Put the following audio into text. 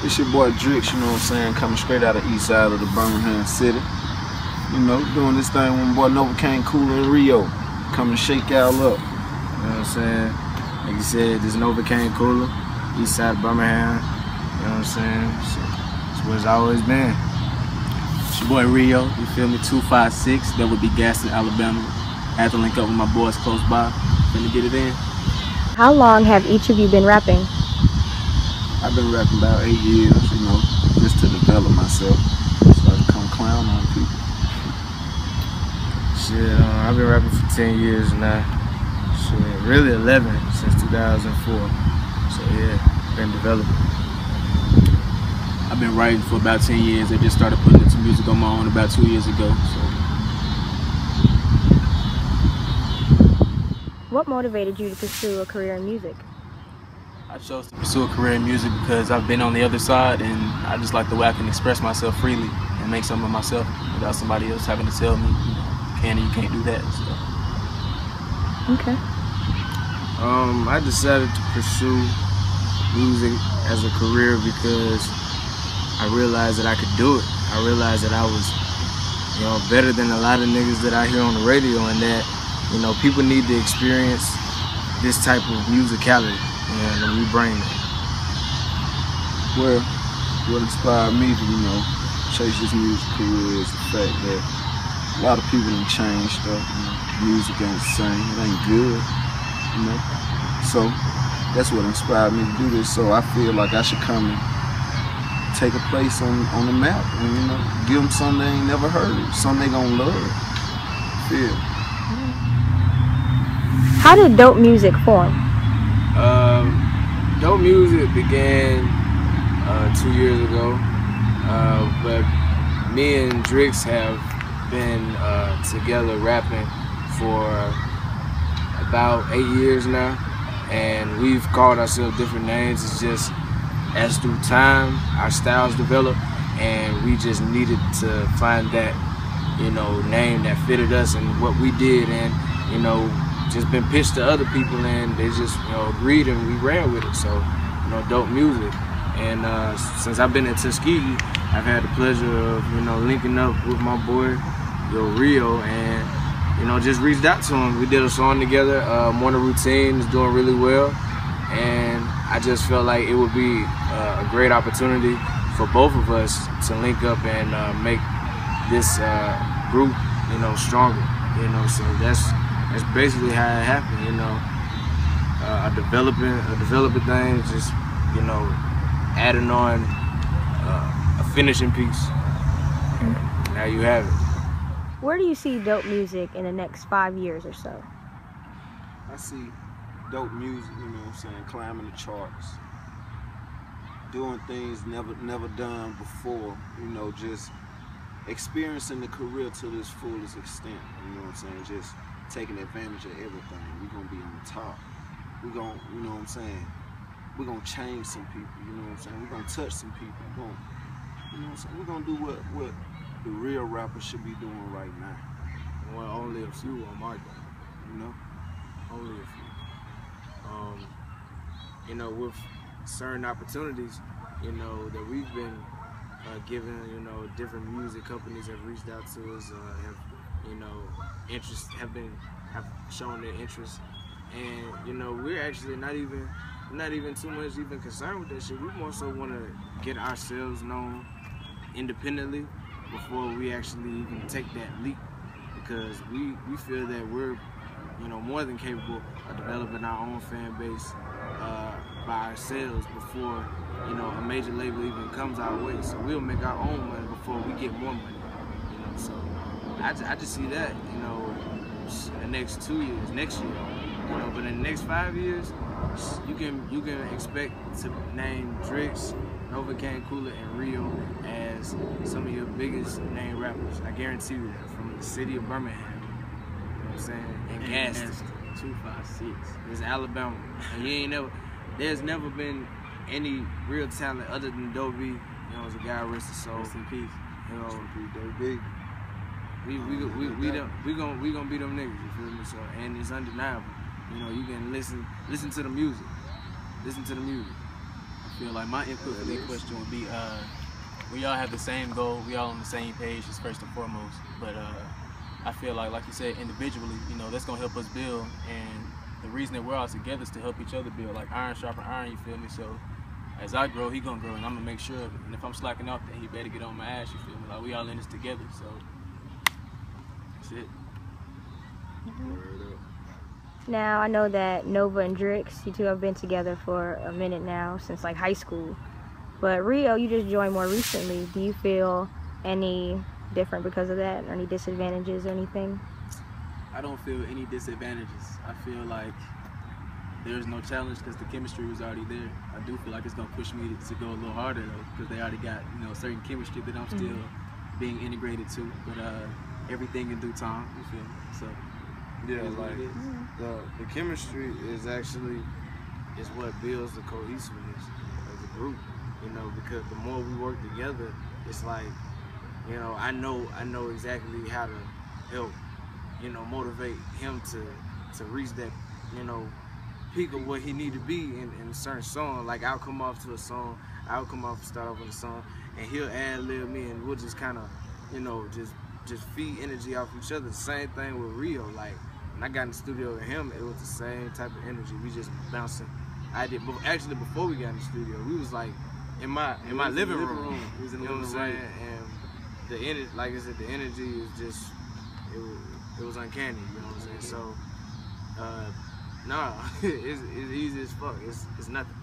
It's your boy Dōp3, you know what I'm saying, coming straight out of the east side of the Birmingham city. You know, doing this thing with my boy Novocaine Cooler in Rio. Coming to shake y'all up. You know what I'm saying? Like you said, this Novocaine Cooler, east side of Birmingham. You know what I'm saying? It's where it's always been. It's your boy Rio, you feel me? 256, that would be Gaston, Alabama. I had to link up with my boys close by. Finna get it in. How long have each of you been rapping? I've been rapping about 8 years, you know, just to develop myself, so I can come clown on people. Shit, I've been rapping for 10 years now. Shit, really 11 since 2004. So yeah, been developing. I've been writing for about 10 years. I just started putting into music on my own about 2 years ago. So. What motivated you to pursue a career in music? I chose to pursue a career in music because I've been on the other side, and I just like the way I can express myself freely and make something of myself without somebody else having to tell me, you know, you can't do that. So. Okay. I decided to pursue music as a career because I realized that I could do it. I realized that I was, you know, better than a lot of niggas that I hear on the radio, and that, you know, people need to experience this type of musicality. And we bring it. Well, what inspired me to, you know, chase this music career is the fact that a lot of people done changed up. You know, music ain't the same, it ain't good, you know. So that's what inspired me to do this. So I feel like I should come and take a place on the map and, you know, give them something they ain't never heard, something they gonna love. Feel. How did Dōp music form? Dōp music began 2 years ago, but me and Dōp3 have been together rapping for about 8 years now, and we've called ourselves different names. It's just as through time our styles developed, and we just needed to find that, you know, name that fitted us and what we did, and, you know, just been pitched to other people, and they just, you know, agreed, and we ran with it. So, you know, Dōp music. And since I've been in Tuskegee, I've had the pleasure of, you know, linking up with my boy Rio, and, you know, just reached out to him. We did a song together, Morning Routine, is doing really well, and I just felt like it would be a great opportunity for both of us to link up and make this group, you know, stronger. You know, so that's basically how it happened. You know, a developing thing, just, you know, adding on a finishing piece. Now you have it. Where do you see Dōp music in the next 5 years or so? I see Dōp music, you know what I'm saying, climbing the charts, doing things never done before, you know, just experiencing the career to this fullest extent, you know what I'm saying, just taking advantage of everything. We're gonna be on top. We're gonna, you know what I'm saying, we're gonna change some people, you know what I'm saying, we're gonna touch some people, we're gonna, you know what I'm saying, we're gonna do what the real rappers should be doing right now. Well, only a few on my day, you know? Only a few. You know, with certain opportunities, you know, that we've been given, you know, different music companies have reached out to us, have, you know, have shown their interest, and, you know, we're actually not even too much even concerned with that shit. We more so want to get ourselves known independently before we actually even take that leap, because we feel that we're, you know, more than capable of developing our own fan base by ourselves before, you know, a major label even comes our way. So we'll make our own money before we get more money, you know. So I just see that, you know, in the next 2 years, next year, you know. But in the next 5 years, you can expect to name Dōp3, Novocaine Cooler, and Rio as some of your biggest name rappers. I guarantee you that, from the city of Birmingham. You know what I'm saying? And Gaston. 256. It's Alabama. And there's never been any real talent other than Dōp3. You know, as a guy, rest his soul. Rest in peace. You know, Dōp3. We gonna be them niggas, you feel me? So, and it's undeniable. You know, you can listen to the music. Listen to the music. I feel like my input for that question would be, we all have the same goal. We all on the same page, is first and foremost. But I feel like you said, individually, you know, that's gonna help us build. And the reason that we're all together is to help each other build. Like iron sharpen iron, you feel me? So as I grow, he gonna grow, and I'm gonna make sure. And if I'm slacking off, then he better get on my ass. You feel me? Like we all in this together. So that's it. Now, I know that Nova and Drix, you two have been together for a minute now, since like high school. But Rio, you just joined more recently. Do you feel any different because of that, or any disadvantages or anything? I don't feel any disadvantages. I feel like there's no challenge because the chemistry was already there. I do feel like it's gonna push me to go a little harder though, because they already got, you know, certain chemistry that I'm still being integrated to. But everything in due time, you feel me? So yeah, like the chemistry is actually is what builds the cohesiveness of the group. You know, because the more we work together, it's like, you know, I know exactly how to help, you know, motivate him to reach that, you know, peak of what he need to be in a certain song. Like I'll come off to a song, start off with a song, and he'll ad-lib me, and we'll just kind of, you know, just feed energy off each other. Same thing with Rio. Like when I got in the studio with him, it was the same type of energy. We just bouncing. Actually before we got in the studio, we was like in my living room. He was in You the know what I'm living saying? room. And the energy, like I said, the energy is just, it was uncanny. You know what I'm saying? So, nah, it's easy as fuck. It's nothing.